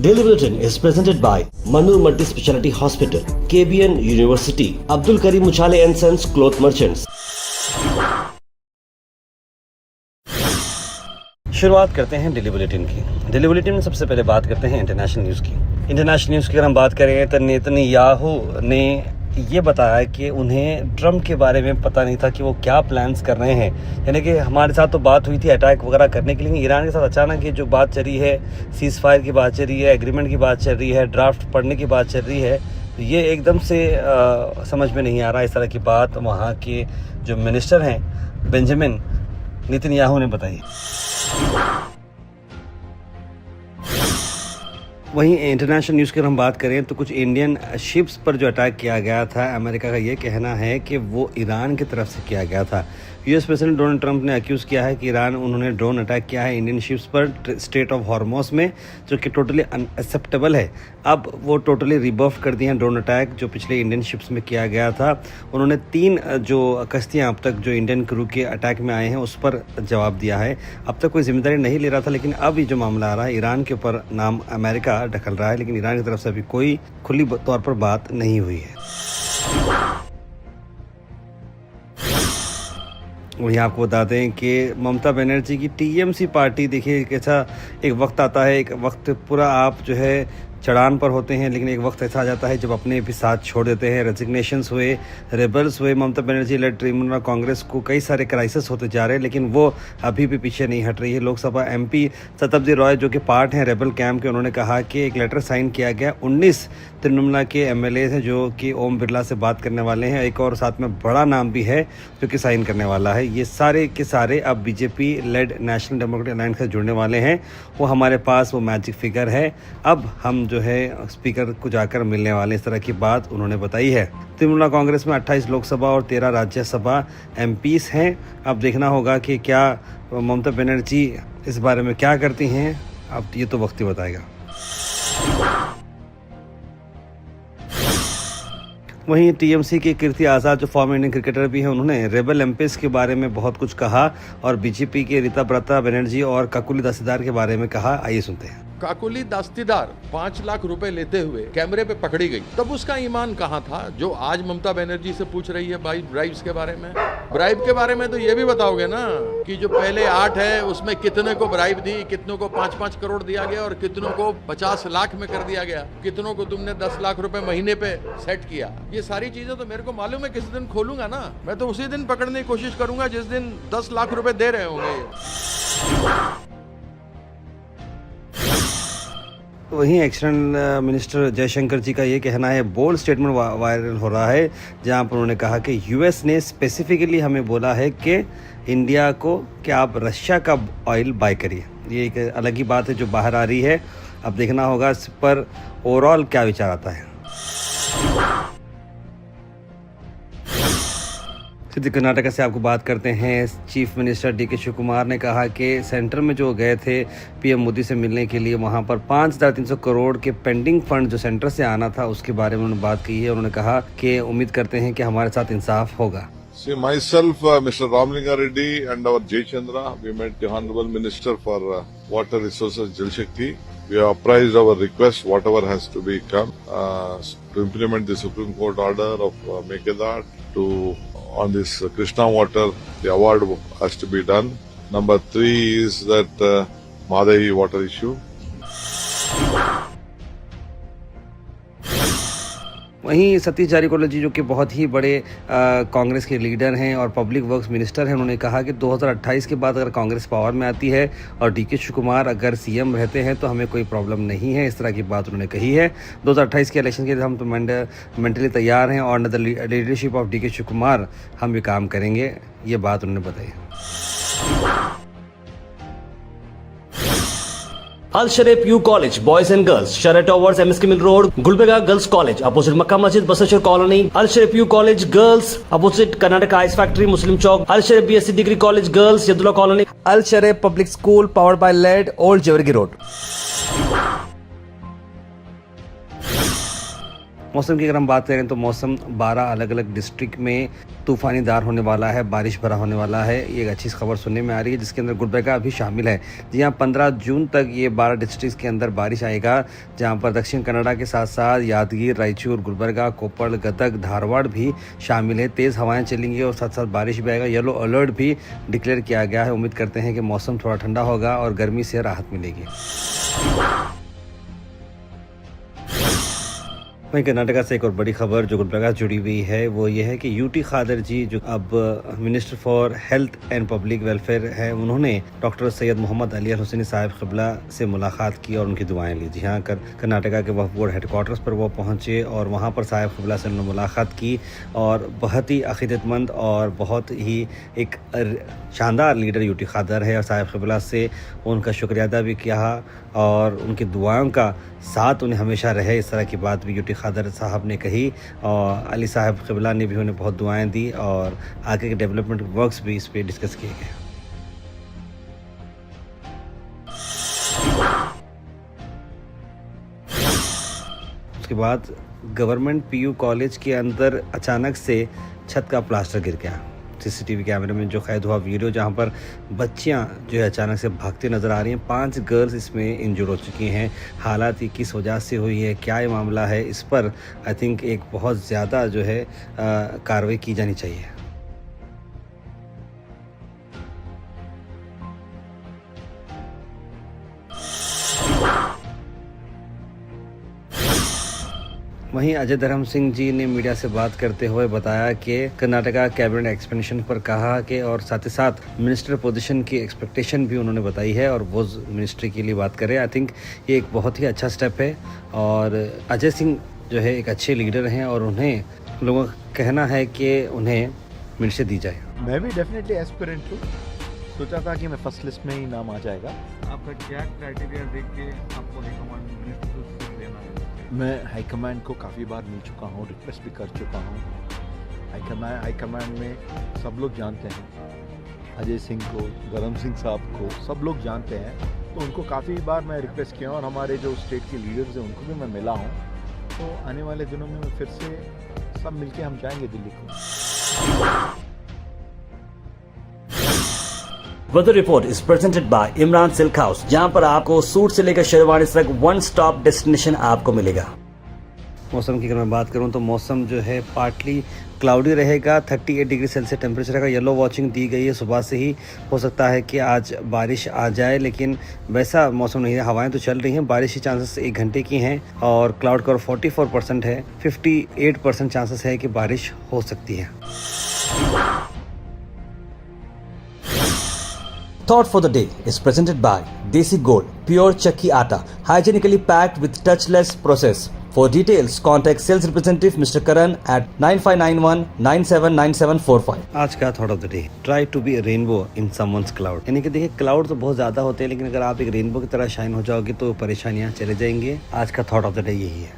Daily Bulletin is presented by Manur Multi Speciality Hospital, KBN University, Abdul Karim Uchale and Sons Cloth Merchants. शुरुआत करते हैं daily bulletin की। Daily bulletin में सबसे पहले बात करते हैं इंटरनेशनल न्यूज़ की। इंटरनेशनल न्यूज़ की अगर हम बात करें तो नेतन्याहू ने ये बताया कि उन्हें ट्रम्प के बारे में पता नहीं था कि वो क्या प्लान्स कर रहे हैं। यानी कि हमारे साथ तो बात हुई थी अटैक वगैरह करने के लिए, ईरान के साथ अचानक ये जो बात चल रही है, सीज़ फायर की बात चल रही है, एग्रीमेंट की बात चल रही है, ड्राफ्ट पढ़ने की बात चल रही है, तो ये एकदम से समझ में नहीं आ रहा। इस तरह की बात वहाँ के जो मिनिस्टर हैं बेंजामिन नेतन्याहू ने बताई। वहीं इंटरनेशनल न्यूज़ की अगर हम बात करें तो कुछ इंडियन शिप्स पर जो अटैक किया गया था, अमेरिका का ये कहना है कि वो ईरान की तरफ से किया गया था। यूएस प्रेसिडेंट डोनाल्ड ट्रंप ने अक्यूज़ किया है कि उन्होंने ड्रोन अटैक किया है इंडियन शिप्स पर स्ट्रेट ऑफ हॉर्मोस में, जो कि टोटली अनएक्सेप्टेबल है। अब वो टोटली रिबर्फ कर दिए हैं ड्रोन अटैक जो पिछले इंडियन शिप्स में किया गया था। उन्होंने 3 जो कश्तियाँ अब तक जो इंडियन क्रू के अटैक में आए हैं उस पर जवाब दिया है। अब तक कोई जिम्मेदारी नहीं ले रहा था, लेकिन अब ये जो मामला आ रहा है, ईरान के ऊपर नाम अमेरिका ढकल रहा है, लेकिन ईरान की तरफ से अभी कोई खुली तौर पर बात नहीं हुई है। वहीं आपको बता दें कि ममता बनर्जी की टीएमसी पार्टी, देखिए कैसा एक वक्त आता है, एक वक्त पूरा आप जो है चढ़ान पर होते हैं, लेकिन एक वक्त ऐसा आ जाता है जब अपने भी साथ छोड़ देते हैं। रेजिग्नेशंस हुए, रेबल्स हुए, ममता बनर्जी लेड तृणमूल कांग्रेस को कई सारे क्राइसिस होते जा रहे हैं, लेकिन वो अभी भी पीछे नहीं हट रही है। लोकसभा एमपी शताब्दी रॉय जो कि पार्ट हैं रेबल कैंप के, उन्होंने कहा कि एक लेटर साइन किया गया। 19 तृणमूल के एमएलए हैं जो कि ओम बिरला से बात करने वाले हैं, एक और साथ में बड़ा नाम भी है जो कि साइन करने वाला है। ये सारे के सारे अब BJP lead national democratic alliance से जुड़ने वाले हैं। वो हमारे पास वो मैजिक फिगर है, अब हम जो है स्पीकर को जाकर मिलने वाले, इस तरह की बात उन्होंने बताई है। तृणमूल कांग्रेस में 28 लोकसभा और 13 राज्यसभा एमपीस हैं। अब देखना होगा कि क्या ममता बनर्जी इस बारे में क्या करती हैं, अब ये तो वक्त ही बताएगा। वहीं टीएमसी के कीर्ति आज़ाद जो फॉर्मर इंडियन क्रिकेटर भी हैं, उन्होंने रेबल एमपीस के बारे में बहुत कुछ कहा और बीजेपी के रीता ब्रता बनर्जी और काकुली दासीदार के बारे में कहा। आइए सुनते हैं। काकुली दास्तीदार 5 लाख रुपए लेते हुए कैमरे पे पकड़ी गई, तब उसका ईमान कहाँ था जो आज ममता बनर्जी से पूछ रही है भाई ब्राइब्स के बारे में। ब्राइब के बारे में तो ये भी बताओगे ना कि जो पहले 8 है उसमें कितने को ब्राइब दी, कितनों को 5-5 करोड़ दिया गया और कितनों को 50 लाख में कर दिया गया, कितनों को तुमने 10 लाख रुपए महीने पे सेट किया। ये सारी चीजें तो मेरे को मालूम है, किसी दिन खोलूंगा ना मैं तो उसी दिन पकड़ने की कोशिश करूंगा जिस दिन 10 लाख रुपए दे रहे होंगे। वहीं एक्सटर्नल मिनिस्टर जयशंकर जी का ये कहना है, बोल्ड स्टेटमेंट वायरल हो रहा है, जहां पर उन्होंने कहा कि यूएस ने स्पेसिफिकली हमें बोला है कि इंडिया को कि आप रशिया का ऑयल बाय करिए। ये एक अलग ही बात है जो बाहर आ रही है। अब देखना होगा इस पर ओवरऑल क्या विचार आता है। सिद्धि कर्नाटका से आपको बात करते हैं। Chief minister DK Shivakumar ने कहा कि सेंटर में जो गए थे पीएम मोदी से मिलने के लिए, वहां पर 5300 करोड़ के पेंडिंग फंड जो सेंटर से आना था उसके बारे में उन्होंने बात की है। उन्होंने कहा कि उम्मीद करते हैं कि हमारे साथ इंसाफ होगा। See, myself, Mr. Ramlinga Reddy and our Jay Chandra, we met the Honorable Minister for Water Resources, Jal Shakti. We have apprised our request, whatever has to be come, to implement the Supreme Court order of Mekedat on this Krishna water, the award has to be done. Number 3 is that Madhavi water issue. वहीं सतीश जारकिहोली जी जो कि बहुत ही बड़े कांग्रेस के leader हैं और public works minister हैं, उन्होंने कहा कि 2028 के बाद अगर कांग्रेस पावर में आती है और डीके शिव कुमार अगर सीएम रहते हैं तो हमें कोई प्रॉब्लम नहीं है। इस तरह की बात उन्होंने कही है। 2028 के इलेक्शन के लिए हम तो मेंटली तैयार हैं और under the leadership of DK Shivakumar हम ये काम करेंगे, ये बात उन्होंने बताई। Al Sharif U College, Boys and Girls, Sharia Towers, MSK Mill Road, Gulbega Girls College, opposite Makkah Masjid, Basachar Colony. Al Sharif U College Girls, opposite Karnataka Ice Factory, Muslim Chowk. Al Sharif BSc Degree College Girls, Yadullah Colony. Al Sharif Public School, powered by LED, Old Jawargi Road. मौसम की अगर हम बात करें तो मौसम 12 अलग अलग डिस्ट्रिक्ट में तूफ़ानीदार होने वाला है, बारिश भरा होने वाला है। ये एक अच्छी खबर सुनने में आ रही है, जिसके अंदर गुलबर्गा भी शामिल है। जी हाँ, 15 जून तक ये 12 डिस्ट्रिक्ट के अंदर बारिश आएगा, जहाँ पर दक्षिण कन्नड़ा के साथ साथ यादगीर, रायचूर, गुलबर्गा, कोप्पड़, गदग, धारवाड़ भी शामिल है। तेज़ हवाएं चलेंगी और साथ साथ बारिश भी आएगा। येलो अलर्ट भी डिक्लेयर किया गया है। उम्मीद करते हैं कि मौसम थोड़ा ठंडा होगा और गर्मी से राहत मिलेगी। वहीं कर्नाटका से एक और बड़ी खबर जो गुलबर्गा जुड़ी हुई है वो ये है कि यूटी खादर जी जो अब minister for health and public welfare है, उन्होंने डॉक्टर सैयद मोहम्मद अली अल हुसैनी साहिब क़िबला से मुलाकात की और उनकी दुआएं ली। जी हाँ, कर्नाटका के वक्फ बोर्ड हेडक्वार्टर्स पर वो पहुंचे और वहां पर साहिब क़िबला से उन्होंने मुलाकात की और बहुत ही अक़ीदतमंद और बहुत ही एक शानदार लीडर यूटी खादर है और साहिब क़िबला से उनका शुक्रिया अदा भी किया और उनकी दुआओं का साथ उन्हें हमेशा रहे, इस तरह की बात भी यूटी खादर साहब ने कही। और अली साहब क़िबला ने भी उन्हें बहुत दुआएं दी और आगे के डेवलपमेंट वर्क्स भी इस पर डिस्कस किए गए। उसके बाद गवर्नमेंट पीयू कॉलेज के अंदर अचानक से छत का प्लास्टर गिर गया। सीसीटीवी कैमरे में जो कैद हुआ वीडियो, जहां पर बच्चियां जो है अचानक से भागती नज़र आ रही हैं। 5 गर्ल्स इसमें इंजर्ड हो चुकी हैं। हालात ये किस वजह से हुई है, क्या ये मामला है, इस पर आई थिंक एक बहुत ज़्यादा जो है कार्रवाई की जानी चाहिए। वहीं अजय धर्म सिंह जी ने मीडिया से बात करते हुए बताया कि कर्नाटका कैबिनेट एक्सपेंशन पर कहा कि और साथ ही साथ मिनिस्टर पोजीशन की एक्सपेक्टेशन भी उन्होंने बताई है और वो मिनिस्ट्री के लिए बात करें। आई थिंक ये एक बहुत ही अच्छा स्टेप है और अजय सिंह जो है एक अच्छे लीडर हैं और उन्हें लोगों का कहना है कि उन्हें मिनिस्ट्री दी जाए। मैं भी डेफिनेटली एस्पिरेंट हूँ। सोचा था कि मैं फर्स्ट लिस्ट में ही नाम आ जाएगा। आपका क्या क्राइटेरिया देख के आपको हाईकमांड मिनिस्टर देना है? मैं हाईकमांड को काफ़ी बार मिल चुका हूँ, रिक्वेस्ट भी कर चुका हूँ। हाईकमांड में सब लोग जानते हैं, अजय सिंह को, धर्म सिंह साहब को सब लोग जानते हैं, तो उनको काफ़ी बार मैं रिक्वेस्ट किया और हमारे जो स्टेट के लीडर्स हैं उनको भी मैं मिला हूँ। तो आने वाले दिनों में फिर से सब मिलके हम जाएंगे दिल्ली को। Weather report is presented by Imran Silk House, जहां पर आपको सूट से लेकर शेरवानी तक वन स्टॉप डेस्टिनेशन आपको मिलेगा। मौसम की अगर मैं बात करूं तो मौसम जो है पार्टली क्लाउडी रहेगा। 38 डिग्री सेल्सियस टेम्परेचर का येलो वॉचिंग दी गई है। सुबह से ही हो सकता है कि आज बारिश आ जाए, लेकिन वैसा मौसम नहीं है। हवाएं तो चल रही हैं, बारिश की चांसेस 1 घंटे की हैं और क्लाउड कवर 44% है। 58% चांसेस है कि बारिश हो सकती है। Thought for the day is presented by Desi Gold, pure chakki atta, hygienically packed with touchless process. For details, contact sales representative Mr. Karan at 9591979745. आज का thought of the day, try to be rainbow in someone's cloud. यानी कि देखिए, cloud तो बहुत ज़्यादा होते हैं, लेकिन अगर आप एक रेनबो की तरह शाइन हो जाओगे तो परेशानियाँ चले जाएंगे। आज का थॉट ऑफ द डे यही है।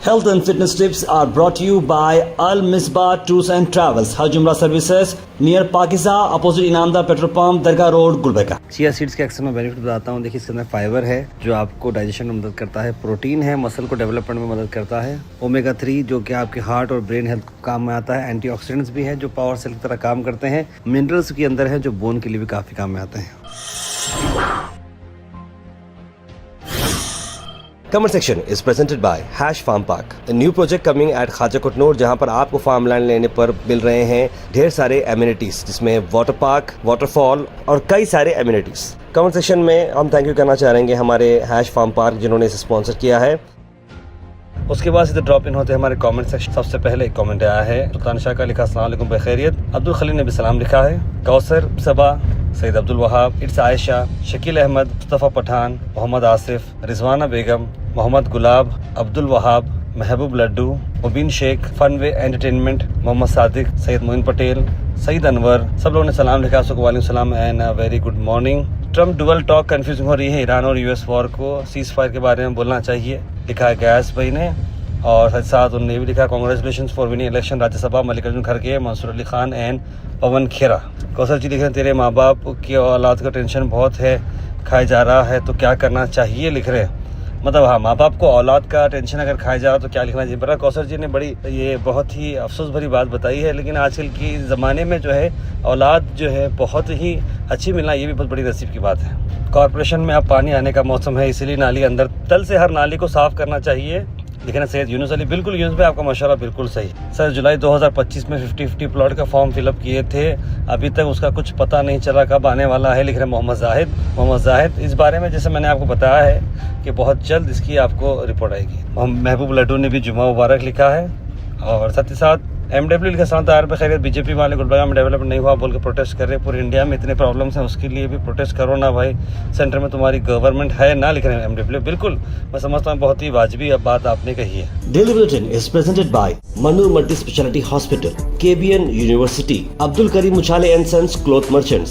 Health and fitness tips are brought to you by Al Misbah Tours and Travels, Haj Umrah Services, near Pakiza, opposite Inamda Petrol Pump, Dargah Road, Gulbarga. Chia seeds के अक्सर मैं benefit बताता हूँ। देखिए, इसके अंदर फाइबर है जो आपको डाइजेशन में मदद करता है, प्रोटीन है मसल को डेवलपमेंट में मदद करता है, ओमेगा 3 जो कि आपके हार्ट और ब्रेन हेल्थ को काम में आता है, एंटीऑक्सीडेंट्स भी है जो पावर सेल की तरह काम करते हैं, मिनरल्स के अंदर है जो बोन के लिए भी काफ़ी काम में आते हैं। Comment section is presented by Hash Farm Park, a new project coming at Khaja Kotnoor, जहां पर आपको फार्म लैंड लेने पर मिल रहे हैं ढेर सारे एमिनिटीज, जिसमें वाटर पार्क, वाटरफॉल और कई सारे एमिनिटीज। कमेंट सेक्शन में हम थैंक यू करना चाहेंगे हमारे हैश फार्म पार्क जिन्होंने इसे स्पॉन्सर किया है। उसके बाद सीधे ड्रॉप इन होते हैं हमारे कमेंट सेक्शन। सबसे पहले एक कमेंट आया है, सुल्तान शाह का लिखा, अस्सलाम वालेकुम बखैरियत। अब्दुल खलील ने भी सलाम लिखा है। कौसर सबा, Saeed Abdul Wahab, it's Ayesha, Shakeel Ahmad, Mustafa Pathan, Mohammad Asif, Rizwana Begum, Mohammad gulab, Abdul Wahab, Mehboob Laddu, Mubeen Sheikh, फनवे entertainment, Mohammad Sadiq, Syed Moin Patel, Saeed Anwar, सब लोगों ने सलाम लिखा। वालेकुम सलाम and very good morning. Trump dual talk confusing हो रही है, ईरान और यूएस वॉर को सीज फायर के बारे में बोलना चाहिए, लिखा है गैस भाई ने। और साथ साथ उन्होंने ये भी लिखा congratulation for winning election Rajya Sabha Mallikarjun खड़गे, मंसूर अली खान एंड पवन खेरा। कौशल जी लिख रहे हैं तेरे माँ बाप की औलाद का टेंशन बहुत है, खाया जा रहा है तो क्या करना चाहिए, लिख रहे हैं। मतलब हाँ, माँ बाप को औलाद का टेंशन अगर खाया जा रहा तो क्या लिखना चाहिए। बड़ा कौशल जी ने बड़ी ये बहुत ही अफसोस भरी बात बताई है, लेकिन आजकल की ज़माने में जो है औलाद जो है बहुत ही अच्छी मिलना ये भी बहुत बड़ी नसीब की बात है। कॉरपोरेशन में अब पानी आने का मौसम है, इसीलिए नाली अंदर तल से हर नाली को साफ़ करना चाहिए, लेकिन सैयद यूनुस अली बिल्कुल यूनुस भाई आपका मशवरा बिल्कुल सही। सर जुलाई 2025 में 50-50 प्लॉट का फॉर्म फिलअप किए थे, अभी तक उसका कुछ पता नहीं चला कब आने वाला है, लिख रहे मोहम्मद जाहिद। इस बारे में जैसे मैंने आपको बताया है कि बहुत जल्द इसकी आपको रिपोर्ट आएगी। महबूब लड्डू ने भी जुमा मुबारक लिखा है और साथ ही साथ MW लिखा सलाम तार पे खैरियत, बीजेपी वाले गुलबर्गा में डेवलपमेंट नहीं हुआ बोल के प्रोटेस्ट कर रहे, पूरे इंडिया में इतने प्रॉब्लम्स हैं उसके लिए भी प्रोटेस्ट करो ना भाई, सेंटर में तुम्हारी गवर्नमेंट है ना, लिख रहे हैं MW। बिल्कुल मैं समझता हूँ बहुत ही वाजिबी अब बात आपने कही है। Daily Bulletin is presented by Manur Multi Speciality Hospital, KBN University, Abdul Karim Uchale and Sons Cloth Merchants.